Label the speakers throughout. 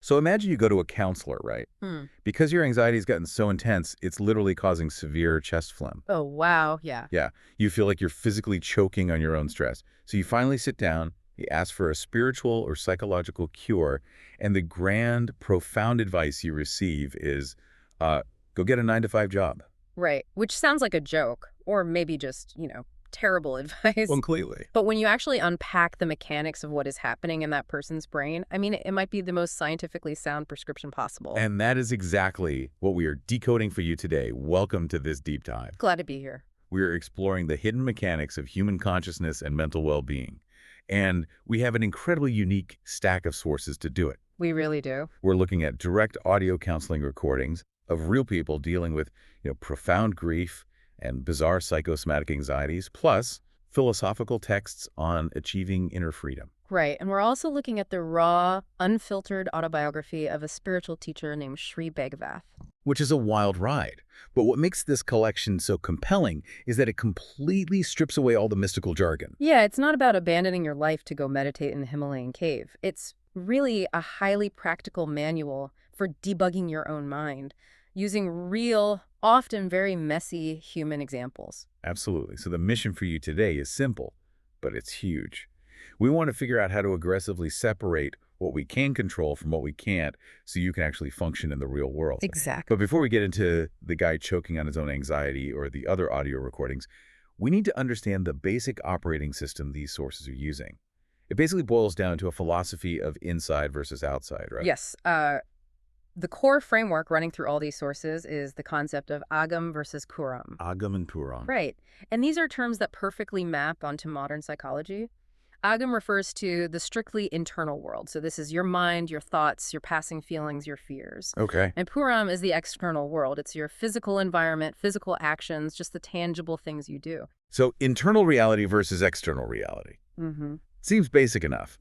Speaker 1: So imagine you go to a counselor, right?
Speaker 2: Hmm.
Speaker 1: Because your anxiety's gotten so intense, it's literally causing severe chest phlegm.
Speaker 2: Oh, wow. Yeah.
Speaker 1: Yeah, you feel like you're physically choking on your own stress. So you finally sit down, you ask for a spiritual or psychological cure, and the grand, profound advice you receive is, uh, go get a 9 to 5 job.
Speaker 2: Right. Which sounds like a joke, or maybe just, terrible advice.
Speaker 1: Completely.
Speaker 2: But when you actually unpack the mechanics of what is happening in that person's brain, I mean, it might be the most scientifically sound prescription possible.
Speaker 1: And that is exactly what we are decoding for you today. Welcome to this deep dive.
Speaker 2: Glad to be here.
Speaker 1: We are exploring the hidden mechanics of human consciousness and mental well-being. And we have an incredibly unique stack of sources to do it.
Speaker 2: We really do.
Speaker 1: We're looking at direct audio counseling recordings of real people dealing with, profound grief and bizarre psychosomatic anxieties, plus philosophical texts on achieving inner freedom.
Speaker 2: Right. And we're also looking at the raw, unfiltered autobiography of a spiritual teacher named Sri Bhagavath.
Speaker 1: Which is a wild ride. But what makes this collection so compelling is that it completely strips away all the mystical jargon.
Speaker 2: Yeah, it's not about abandoning your life to go meditate in the Himalayan cave. It's really a highly practical manual for debugging your own mind, using real, often very messy human examples.
Speaker 1: Absolutely. So the mission for you today is simple, but it's huge. We want to figure out how to aggressively separate what we can control from what we can't so you can actually function in the real world.
Speaker 2: Exactly.
Speaker 1: But before we get into the guy choking on his own anxiety or the other audio recordings, we need to understand the basic operating system these sources are using. It basically boils down to a philosophy of inside versus outside, right?
Speaker 2: Yes. The core framework running through all these sources is the concept of agam versus kuram.
Speaker 1: Agam and Puram.
Speaker 2: Right. And these are terms that perfectly map onto modern psychology. Agam refers to the strictly internal world. So this is your mind, your thoughts, your passing feelings, your fears.
Speaker 1: Okay.
Speaker 2: And Puram is the external world. It's your physical environment, physical actions, just the tangible things you do.
Speaker 1: So internal reality versus external reality.
Speaker 2: Mm-hmm.
Speaker 1: Seems basic enough.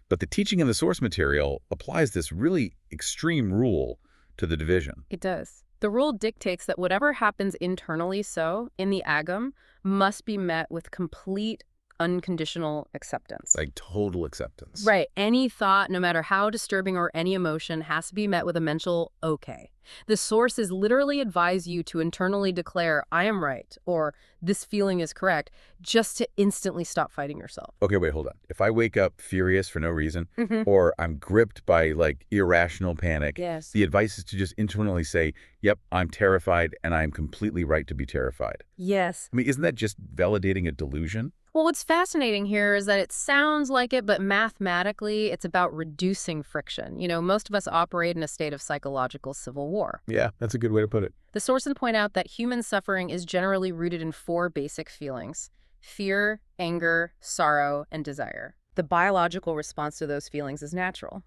Speaker 1: But the teaching in the source material applies this really extreme rule to the division.
Speaker 2: It does. The rule dictates that whatever happens internally, so in the agam, must be met with complete unconditional acceptance.
Speaker 1: Like total acceptance.
Speaker 2: Right. Any thought, no matter how disturbing, or any emotion has to be met with a mental okay. The sources literally advise you to internally declare, I am right, or this feeling is correct, just to instantly stop fighting yourself.
Speaker 1: Okay, wait, hold on. If I wake up furious for no reason,
Speaker 2: Mm-hmm.
Speaker 1: or I'm gripped by irrational panic,
Speaker 2: Yes.
Speaker 1: the advice is to just internally say, yep, I'm terrified and I'm completely right to be terrified.
Speaker 2: Yes.
Speaker 1: I mean, isn't that just validating a delusion?
Speaker 2: Well, what's fascinating here is that it sounds like it, but mathematically, it's about reducing friction. Most of us operate in a state of psychological civil war.
Speaker 1: Yeah, that's a good way to put it.
Speaker 2: The sources point out that human suffering is generally rooted in 4 basic feelings: fear, anger, sorrow, and desire. The biological response to those feelings is natural,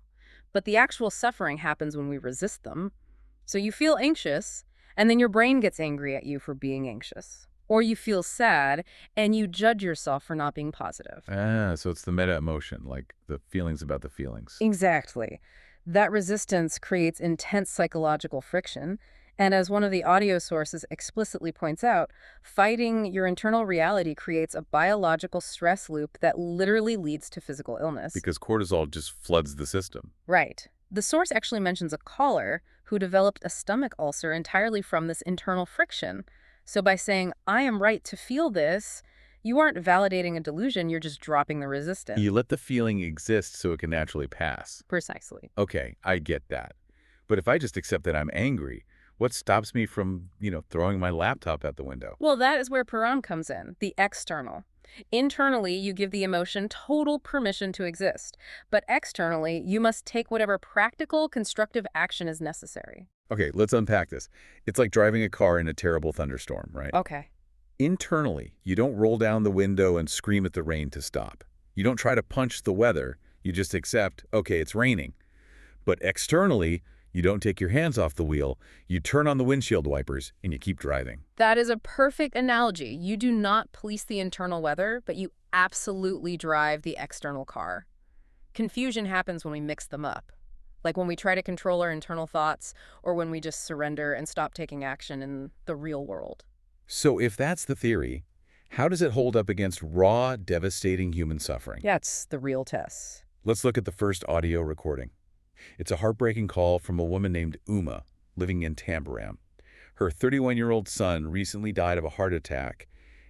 Speaker 2: but the actual suffering happens when we resist them. So you feel anxious, and then your brain gets angry at you for being anxious. Or you feel sad, and you judge yourself for not being positive.
Speaker 1: So it's the meta emotion, like the feelings about the feelings.
Speaker 2: Exactly. That resistance creates intense psychological friction, and as one of the audio sources explicitly points out, fighting your internal reality creates a biological stress loop that literally leads to physical illness.
Speaker 1: Because cortisol just floods the system.
Speaker 2: Right. The source actually mentions a caller who developed a stomach ulcer entirely from this internal friction. So by saying, I am right to feel this, you aren't validating a delusion, you're just dropping the resistance.
Speaker 1: You let the feeling exist so it can naturally pass.
Speaker 2: Precisely.
Speaker 1: Okay, I get that. But if I just accept that I'm angry, what stops me from, throwing my laptop out the window?
Speaker 2: Well, that is where Puram comes in, the external. Internally, you give the emotion total permission to exist. But externally, you must take whatever practical, constructive action is necessary.
Speaker 1: Okay, let's unpack this. It's like driving a car in a terrible thunderstorm, right?
Speaker 2: Okay.
Speaker 1: Internally, you don't roll down the window and scream at the rain to stop. You don't try to punch the weather. You just accept, okay, it's raining. But externally, you don't take your hands off the wheel. You turn on the windshield wipers and you keep driving.
Speaker 2: That is a perfect analogy. You do not police the internal weather, but you absolutely drive the external car. Confusion happens when we mix them up. Like when we try to control our internal thoughts, or when we just surrender and stop taking action in the real world.
Speaker 1: So if that's the theory, how does it hold up against raw, devastating human suffering?
Speaker 2: Yeah, it's the real test.
Speaker 1: Let's look at the first audio recording. It's a heartbreaking call from a woman named Uma, living in Tambaram. Her 31-year-old son recently died of a heart attack,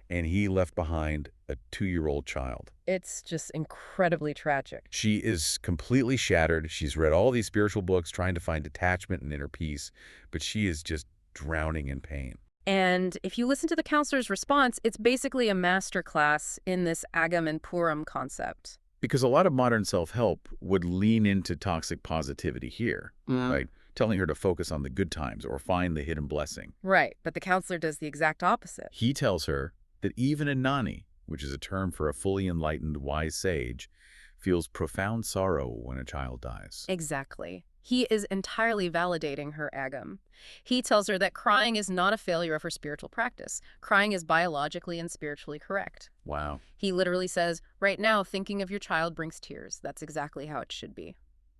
Speaker 1: and he left behind a 2-year-old child.
Speaker 2: It's just incredibly tragic.
Speaker 1: She is completely shattered. She's read all these spiritual books trying to find detachment and inner peace, but she is just drowning in pain.
Speaker 2: And if you listen to the counselor's response, it's basically a masterclass in this agam and puram concept.
Speaker 1: Because a lot of modern self-help would lean into toxic positivity here, right? Telling her to focus on the good times or find the hidden blessing.
Speaker 2: Right, but the counselor does the exact opposite.
Speaker 1: He tells her that even a nani, which is a term for a fully enlightened wise sage, feels profound sorrow when a child dies.
Speaker 2: Exactly. He is entirely validating her agam. He tells her that crying is not a failure of her spiritual practice. Crying is biologically and spiritually correct.
Speaker 1: Wow.
Speaker 2: He literally says, right now, thinking of your child brings tears. That's exactly how it should be.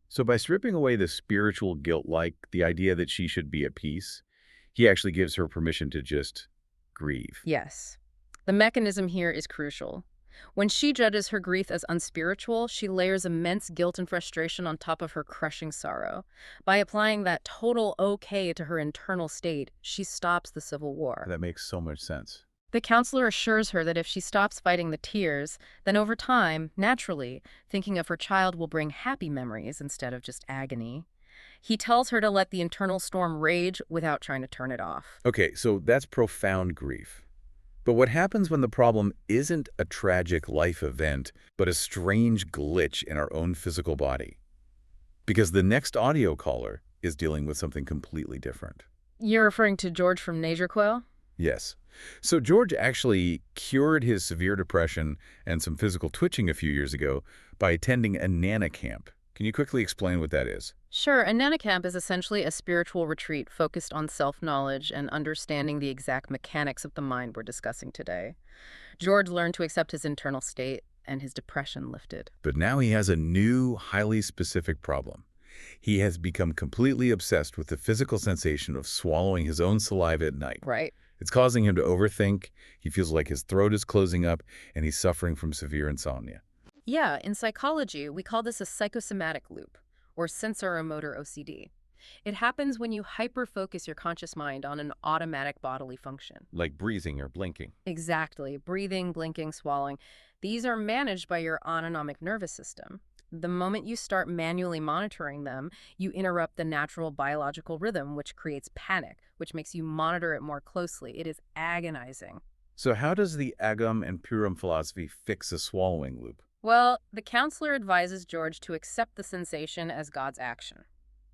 Speaker 1: So by stripping away the spiritual guilt, like the idea that she should be at peace, he actually gives her permission to just grieve.
Speaker 2: Yes. The mechanism here is crucial. When she judges her grief as unspiritual, she layers immense guilt and frustration on top of her crushing sorrow. By applying that total okay to her internal state, she stops the civil war.
Speaker 1: That makes so much sense.
Speaker 2: The counselor assures her that if she stops fighting the tears, then over time, naturally, thinking of her child will bring happy memories instead of just agony. He tells her to let the internal storm rage without trying to turn it off.
Speaker 1: Okay, so that's profound grief. But what happens when the problem isn't a tragic life event, but a strange glitch in our own physical body? Because the next audio caller is dealing with something completely different.
Speaker 2: You're referring to George from Quail?
Speaker 1: Yes. So George actually cured his severe depression and some physical twitching a few years ago by attending a Nana camp. Can you quickly explain what that is?
Speaker 2: Sure, a Nana camp is essentially a spiritual retreat focused on self-knowledge and understanding the exact mechanics of the mind we're discussing today. George learned to accept his internal state, and his depression lifted.
Speaker 1: But now he has a new, highly specific problem. He has become completely obsessed with the physical sensation of swallowing his own saliva at night.
Speaker 2: Right.
Speaker 1: It's causing him to overthink, he feels like his throat is closing up, and he's suffering from severe insomnia.
Speaker 2: Yeah, in psychology, we call this a psychosomatic loop, or sensoromotor OCD. It happens when you hyper-focus your conscious mind on an automatic bodily function.
Speaker 1: Like breathing or blinking.
Speaker 2: Exactly. Breathing, blinking, swallowing. These are managed by your autonomic nervous system. The moment you start manually monitoring them, you interrupt the natural biological rhythm, which creates panic, which makes you monitor it more closely. It is agonizing.
Speaker 1: So how does the Agam and Purim philosophy fix a swallowing loop?
Speaker 2: Well, the counselor advises George to accept the sensation as God's action.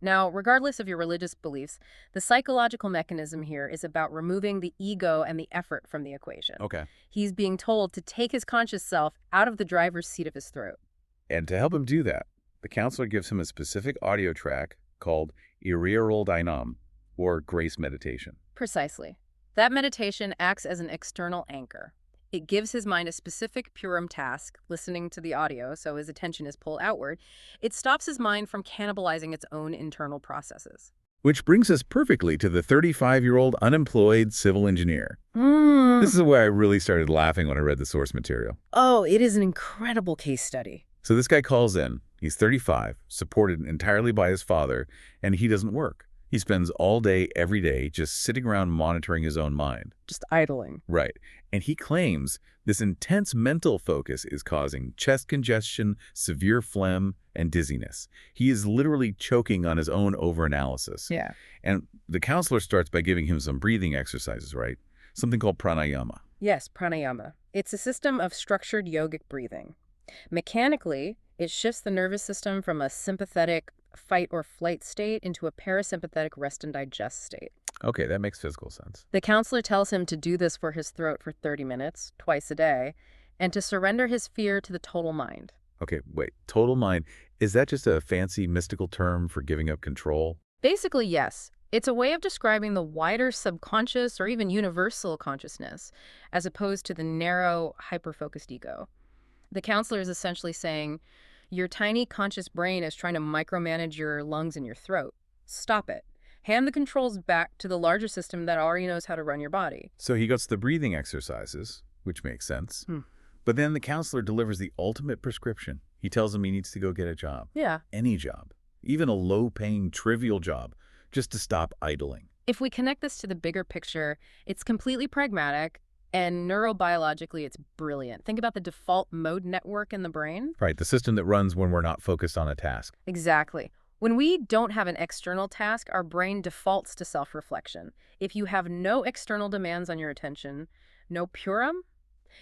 Speaker 2: Now, regardless of your religious beliefs, the psychological mechanism here is about removing the ego and the effort from the equation.
Speaker 1: Okay.
Speaker 2: He's being told to take his conscious self out of the driver's seat of his throat.
Speaker 1: And to help him do that, the counselor gives him a specific audio track called Iriarol Dainam, or Grace Meditation.
Speaker 2: Precisely. That meditation acts as an external anchor. It gives his mind a specific Purim task, listening to the audio so his attention is pulled outward. It stops his mind from cannibalizing its own internal processes.
Speaker 1: Which brings us perfectly to the 35-year-old unemployed civil engineer. This is where I really started laughing when I read the source material.
Speaker 2: Oh, it is an incredible case study.
Speaker 1: So this guy calls in. He's 35, supported entirely by his father, and he doesn't work. He spends all day, every day, just sitting around monitoring his own mind.
Speaker 2: Just idling.
Speaker 1: Right. And he claims this intense mental focus is causing chest congestion, severe phlegm, and dizziness. He is literally choking on his own overanalysis.
Speaker 2: Yeah.
Speaker 1: And the counselor starts by giving him some breathing exercises, right? Something called pranayama.
Speaker 2: Yes, pranayama. It's a system of structured yogic breathing. Mechanically, it shifts the nervous system from a sympathetic fight or flight state into a parasympathetic rest and digest state.
Speaker 1: Okay, that makes physical sense.
Speaker 2: The counselor tells him to do this for his throat for 30 minutes, twice a day, and to surrender his fear to the total mind.
Speaker 1: Okay, wait, total mind, is that just a fancy mystical term for giving up control?
Speaker 2: Basically, yes. It's a way of describing the wider subconscious or even universal consciousness, as opposed to the narrow, hyper-focused ego. The counselor is essentially saying, your tiny conscious brain is trying to micromanage your lungs and your throat. Stop it. Hand the controls back to the larger system that already knows how to run your body.
Speaker 1: So he gets the breathing exercises, which makes sense. But then the counselor delivers the ultimate prescription. He tells him he needs to go get a job.
Speaker 2: Yeah.
Speaker 1: Any job. even a low-paying, trivial job, just to stop idling.
Speaker 2: If we connect this to the bigger picture, it's completely pragmatic, and neurobiologically, it's brilliant. Think about the default mode network in the brain.
Speaker 1: Right, the system that runs when we're not focused on a task.
Speaker 2: Exactly. When we don't have an external task, our brain defaults to self-reflection. If you have no external demands on your attention, no Purim,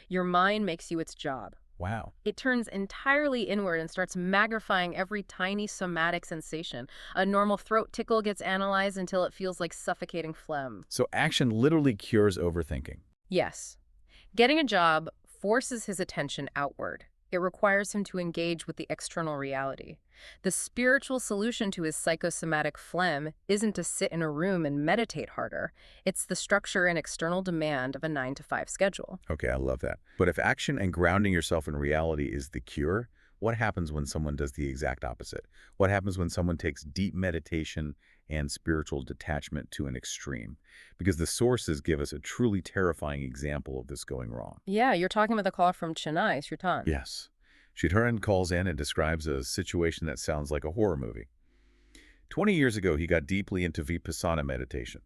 Speaker 2: your mind makes you its job.
Speaker 1: Wow.
Speaker 2: It turns entirely inward and starts magnifying every tiny somatic sensation. A normal throat tickle gets analyzed until it feels like suffocating phlegm.
Speaker 1: So action literally cures overthinking.
Speaker 2: Yes. Getting a job forces his attention outward. It requires him to engage with the external reality. The spiritual solution to his psychosomatic phlegm isn't to sit in a room and meditate harder. It's the structure and external demand of a 9-to-5 schedule.
Speaker 1: Okay, I love that. But if action and grounding yourself in reality is the cure, what happens when someone does the exact opposite? What happens when someone takes deep meditation and spiritual detachment to an extreme? Because the sources give us a truly terrifying example of this going wrong.
Speaker 2: Yeah, you're talking about the call from Chennai, Sritan.
Speaker 1: Yes. Shidharan calls in and describes a situation that sounds like a horror movie. 20 years ago, he got deeply into Vipassana meditation,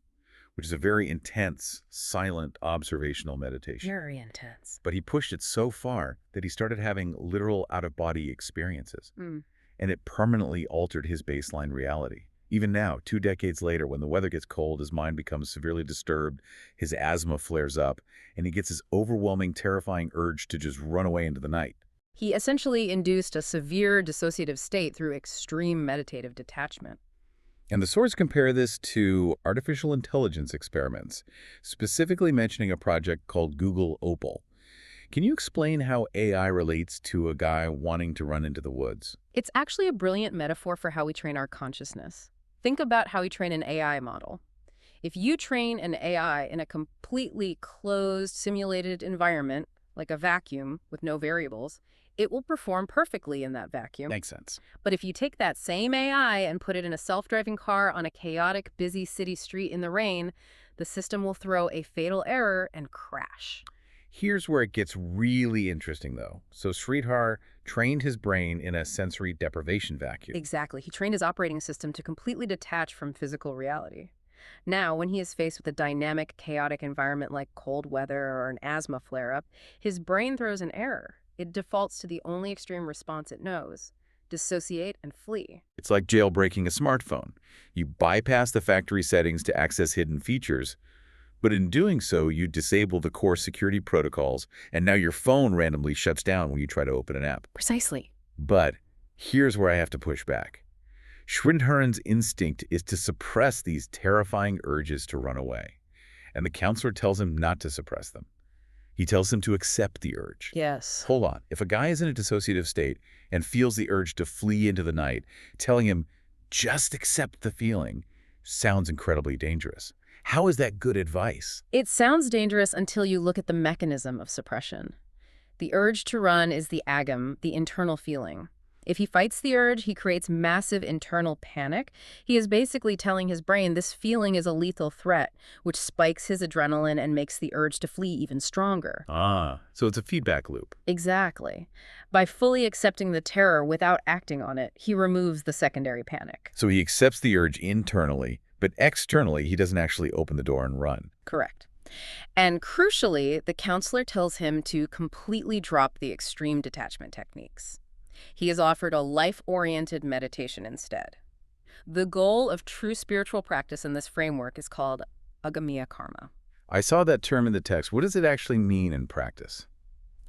Speaker 1: which is a very intense, silent, observational meditation.
Speaker 2: Very intense.
Speaker 1: But he pushed it so far that he started having literal out-of-body experiences. And it permanently altered his baseline reality. Even now, 2 decades later, when the weather gets cold, his mind becomes severely disturbed, his asthma flares up, and he gets this overwhelming, terrifying urge to just run away into the night.
Speaker 2: He essentially induced a severe dissociative state through extreme meditative detachment.
Speaker 1: And the sources compare this to artificial intelligence experiments, specifically mentioning a project called Google Opal. Can you explain how AI relates to a guy wanting to run into the woods?
Speaker 2: It's actually a brilliant metaphor for how we train our consciousness. Think about how we train an AI model. If you train an AI in a completely closed, simulated environment, like a vacuum with no variables, it will perform perfectly in that vacuum.
Speaker 1: Makes sense.
Speaker 2: But if you take that same AI and put it in a self-driving car on a chaotic, busy city street in the rain, the system will throw a fatal error and crash.
Speaker 1: Here's where it gets really interesting, though. So Sridhar trained his brain in a sensory deprivation vacuum.
Speaker 2: Exactly. He trained his operating system to completely detach from physical reality. Now, when he is faced with a dynamic, chaotic environment like cold weather or an asthma flare-up, his brain throws an error. It defaults to the only extreme response it knows: dissociate and flee.
Speaker 1: It's like jailbreaking a smartphone. You bypass the factory settings to access hidden features, but in doing so, you disable the core security protocols, and now your phone randomly shuts down when you try to open an app.
Speaker 2: Precisely.
Speaker 1: But here's where I have to push back. Sridharan's instinct is to suppress these terrifying urges to run away, and the counselor tells him not to suppress them. He tells him to accept the urge.
Speaker 2: Yes.
Speaker 1: Hold on. If a guy is in a dissociative state and feels the urge to flee into the night, telling him, just accept the feeling, sounds incredibly dangerous. How is that good advice?
Speaker 2: It sounds dangerous until you look at the mechanism of suppression. The urge to run is the agam, the internal feeling. If he fights the urge, he creates massive internal panic. He is basically telling his brain this feeling is a lethal threat, which spikes his adrenaline and makes the urge to flee even stronger.
Speaker 1: So it's a feedback loop.
Speaker 2: Exactly. By fully accepting the terror without acting on it, he removes the secondary panic.
Speaker 1: So he accepts the urge internally, but externally, he doesn't actually open the door and run.
Speaker 2: Correct. And crucially, the counselor tells him to completely drop the extreme detachment techniques. He is offered a life-oriented meditation instead. The goal of true spiritual practice in this framework is called agamiya karma.
Speaker 1: I saw that term in the text. What does it actually mean in practice?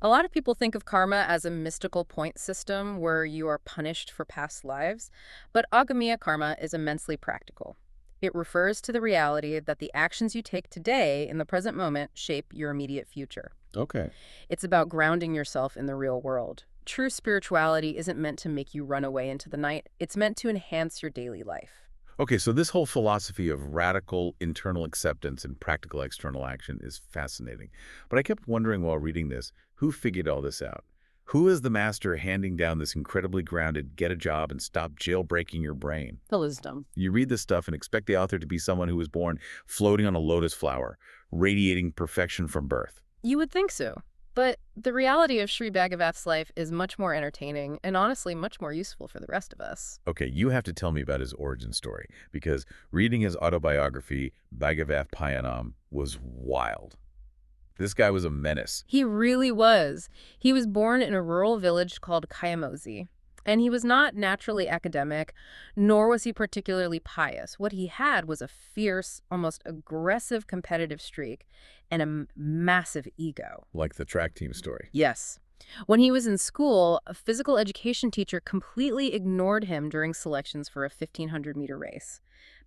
Speaker 2: A lot of people think of karma as a mystical point system where you are punished for past lives, but agamiya karma is immensely practical. It refers to the reality that the actions you take today in the present moment shape your immediate future.
Speaker 1: Okay.
Speaker 2: It's about grounding yourself in the real world. True spirituality isn't meant to make you run away into the night. It's meant to enhance your daily life.
Speaker 1: Okay, so this whole philosophy of radical internal acceptance and practical external action is fascinating. But I kept wondering while reading this, who figured all this out? Who is the master handing down this incredibly grounded, get a job and stop jailbreaking your brain?
Speaker 2: The wisdom.
Speaker 1: You read this stuff and expect the author to be someone who was born floating on a lotus flower, radiating perfection from birth.
Speaker 2: You would think so. But the reality of Sri Bhagavath's life is much more entertaining and honestly much more useful for the rest of us.
Speaker 1: Okay, you have to tell me about his origin story, because reading his autobiography, Bhagavath Payanam, was wild. This guy was a menace.
Speaker 2: He really was. He was born in a rural village called Kayamozi. And he was not naturally academic, nor was he particularly pious. What he had was a fierce, almost aggressive competitive streak and a massive ego.
Speaker 1: Like the track team story.
Speaker 2: Yes. When he was in school, a physical education teacher completely ignored him during selections for a 1,500-meter race.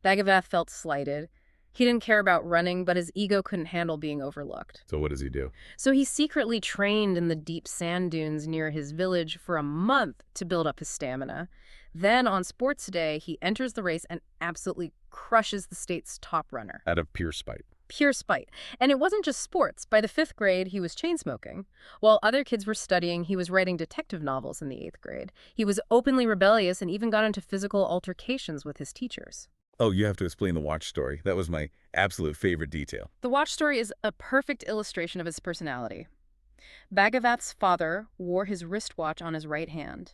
Speaker 2: Bhagavath felt slighted. He didn't care about running, but his ego couldn't handle being overlooked.
Speaker 1: So what does he do?
Speaker 2: So he secretly trained in the deep sand dunes near his village for a month to build up his stamina. Then on sports day, he enters the race and absolutely crushes the state's top runner.
Speaker 1: Out of pure spite.
Speaker 2: Pure spite. And it wasn't just sports. By the 5th grade, he was chain smoking. While other kids were studying, he was writing detective novels in the 8th grade. He was openly rebellious and even got into physical altercations with his teachers.
Speaker 1: Oh, you have to explain the watch story. That was my absolute favorite detail.
Speaker 2: The watch story is a perfect illustration of his personality. Bhagavath's father wore his wristwatch on his right hand.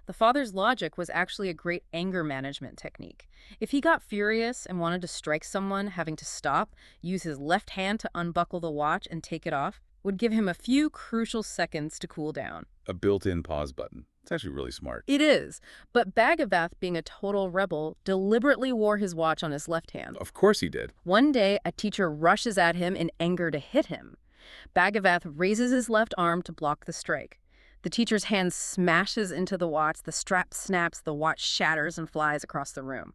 Speaker 2: The father's logic was actually a great anger management technique. If he got furious and wanted to strike someone, having to stop, use his left hand to unbuckle the watch and take it off, would give him a few crucial seconds to cool down.
Speaker 1: A built-in pause button. It's actually really smart.
Speaker 2: It is, but Bhagavath, being a total rebel, deliberately wore his watch on his left hand.
Speaker 1: Of course he did.
Speaker 2: One day, a teacher rushes at him in anger to hit him. Bhagavath raises his left arm to block the strike. The teacher's hand smashes into the watch, the strap snaps, the watch shatters and flies across the room.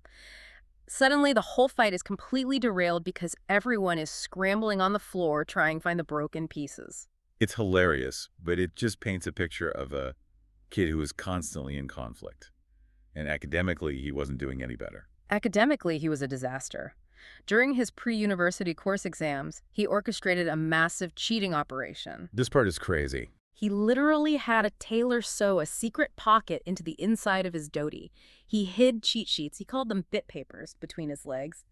Speaker 2: Suddenly, the whole fight is completely derailed because everyone is scrambling on the floor trying to find the broken pieces.
Speaker 1: It's hilarious, but it just paints a picture of a kid who was constantly in conflict. And academically, he wasn't doing any better.
Speaker 2: Academically, he was a disaster. During his pre-university course exams, he orchestrated a massive cheating operation.
Speaker 1: This part is crazy.
Speaker 2: He literally had a tailor sew a secret pocket into the inside of his dhoti. He hid cheat sheets, he called them bit papers, between his legs.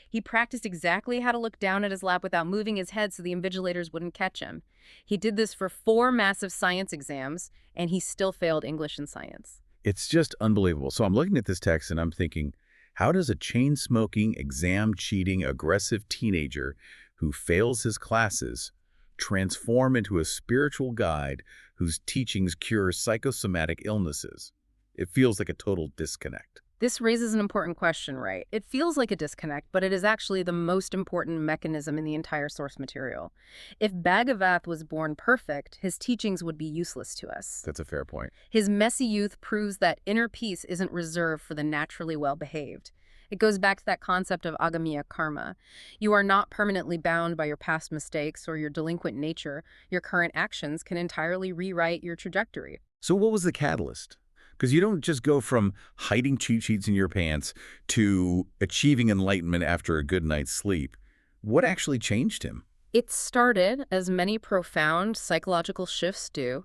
Speaker 2: He practiced exactly how to look down at his lap without moving his head so the invigilators wouldn't catch him. He did this for 4 massive science exams, and he still failed English and science.
Speaker 1: It's just unbelievable. So I'm looking at this text and I'm thinking, how does a chain-smoking, exam-cheating, aggressive teenager who fails his classes transform into a spiritual guide whose teachings cure psychosomatic illnesses? It feels like a total disconnect.
Speaker 2: This raises an important question, right? It feels like a disconnect, but it is actually the most important mechanism in the entire source material. If Bhagavath was born perfect, his teachings would be useless to us.
Speaker 1: That's a fair point.
Speaker 2: His messy youth proves that inner peace isn't reserved for the naturally well-behaved. It goes back to that concept of agamiya karma. You are not permanently bound by your past mistakes or your delinquent nature. Your current actions can entirely rewrite your trajectory.
Speaker 1: So what was the catalyst? Because you don't just go from hiding cheat sheets in your pants to achieving enlightenment after a good night's sleep. What actually changed him?
Speaker 2: It started, as many profound psychological shifts do,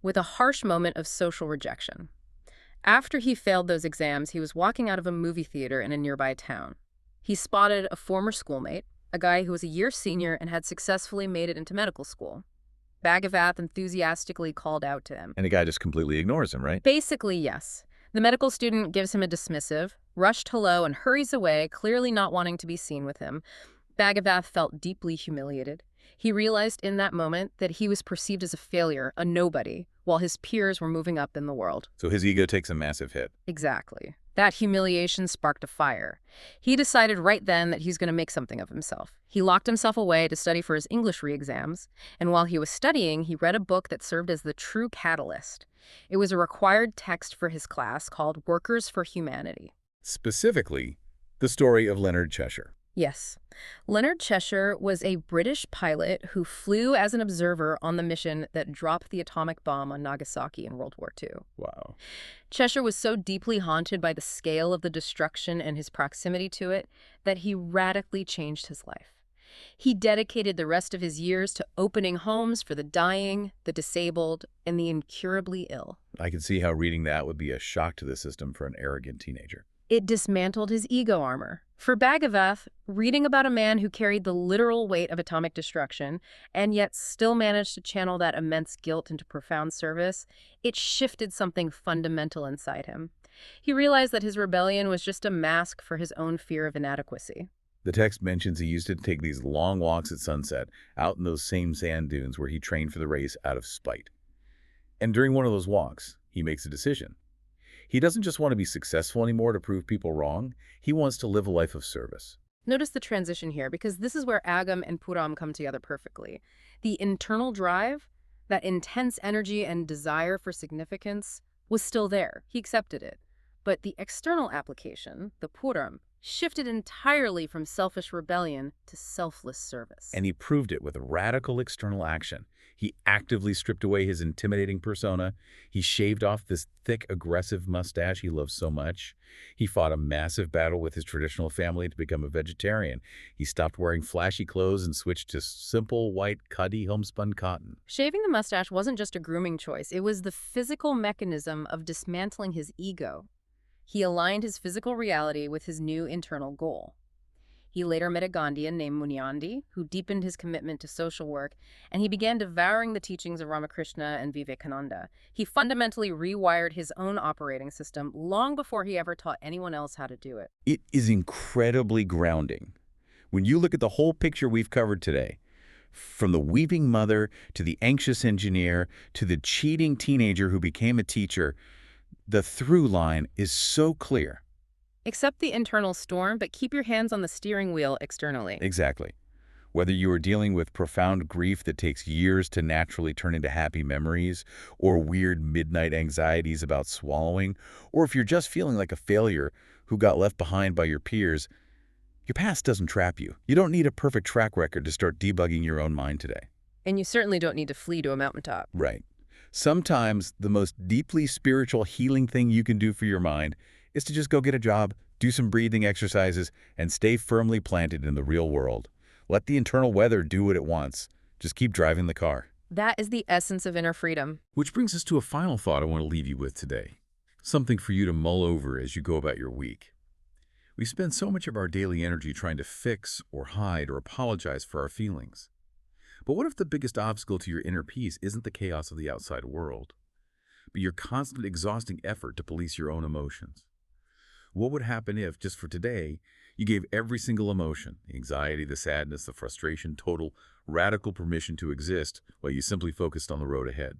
Speaker 2: with a harsh moment of social rejection. After he failed those exams, he was walking out of a movie theater in a nearby town. He spotted a former schoolmate, a guy who was a year senior and had successfully made it into medical school. Bhagavath enthusiastically called out to him.
Speaker 1: And the guy just completely ignores him, right?
Speaker 2: Basically, yes. The medical student gives him a dismissive, rushed hello, and hurries away, clearly not wanting to be seen with him. Bhagavath felt deeply humiliated. He realized in that moment that he was perceived as a failure, a nobody, while his peers were moving up in the world.
Speaker 1: So his ego takes a massive hit.
Speaker 2: Exactly. That humiliation sparked a fire. He decided right then that he's going to make something of himself. He locked himself away to study for his English re-exams, and while he was studying, he read a book that served as the true catalyst. It was a required text for his class called Workers for Humanity.
Speaker 1: Specifically, the story of Leonard Cheshire.
Speaker 2: Yes. Leonard Cheshire was a British pilot who flew as an observer on the mission that dropped the atomic bomb on Nagasaki in World War II.
Speaker 1: Wow.
Speaker 2: Cheshire was so deeply haunted by the scale of the destruction and his proximity to it that he radically changed his life. He dedicated the rest of his years to opening homes for the dying, the disabled, and the incurably ill.
Speaker 1: I can see how reading that would be a shock to the system for an arrogant teenager.
Speaker 2: It dismantled his ego armor. For Bhagavath, reading about a man who carried the literal weight of atomic destruction and yet still managed to channel that immense guilt into profound service, it shifted something fundamental inside him. He realized that his rebellion was just a mask for his own fear of inadequacy.
Speaker 1: The text mentions he used to take these long walks at sunset out in those same sand dunes where he trained for the race out of spite. And during one of those walks, he makes a decision. He doesn't just want to be successful anymore to prove people wrong. He wants to live a life of service.
Speaker 2: Notice the transition here, because this is where Agam and Puram come together perfectly. The internal drive, that intense energy and desire for significance, was still there. He accepted it. But the external application, the Puram, shifted entirely from selfish rebellion to selfless service.
Speaker 1: And he proved it with radical external action. He actively stripped away his intimidating persona. He shaved off this thick, aggressive mustache he loves so much. He fought a massive battle with his traditional family to become a vegetarian. He stopped wearing flashy clothes and switched to simple, white, cuddy, homespun cotton.
Speaker 2: Shaving the mustache wasn't just a grooming choice. It was the physical mechanism of dismantling his ego. He aligned his physical reality with his new internal goal. He later met a Gandhian named Munyandi, who deepened his commitment to social work, and he began devouring the teachings of Ramakrishna and Vivekananda. He fundamentally rewired his own operating system long before he ever taught anyone else how to do it.
Speaker 1: It is incredibly grounding. When you look at the whole picture we've covered today, from the weeping mother to the anxious engineer to the cheating teenager who became a teacher, the through line is so clear.
Speaker 2: Accept the internal storm, but keep your hands on the steering wheel externally.
Speaker 1: Exactly. Whether you are dealing with profound grief that takes years to naturally turn into happy memories, or weird midnight anxieties about swallowing, or if you're just feeling like a failure who got left behind by your peers, your past doesn't trap you. You don't need a perfect track record to start debugging your own mind today.
Speaker 2: And you certainly don't need to flee to a mountaintop.
Speaker 1: Right. Sometimes the most deeply spiritual healing thing you can do for your mind is to just go get a job, do some breathing exercises, and stay firmly planted in the real world. Let the internal weather do what it wants. Just keep driving the car.
Speaker 2: That is the essence of inner freedom.
Speaker 1: Which brings us to a final thought I want to leave you with today. Something for you to mull over as you go about your week. We spend so much of our daily energy trying to fix or hide or apologize for our feelings. But what if the biggest obstacle to your inner peace isn't the chaos of the outside world, but your constant exhausting effort to police your own emotions? What would happen if, just for today, you gave every single emotion, the anxiety, the sadness, the frustration, total, radical permission to exist while you simply focused on the road ahead?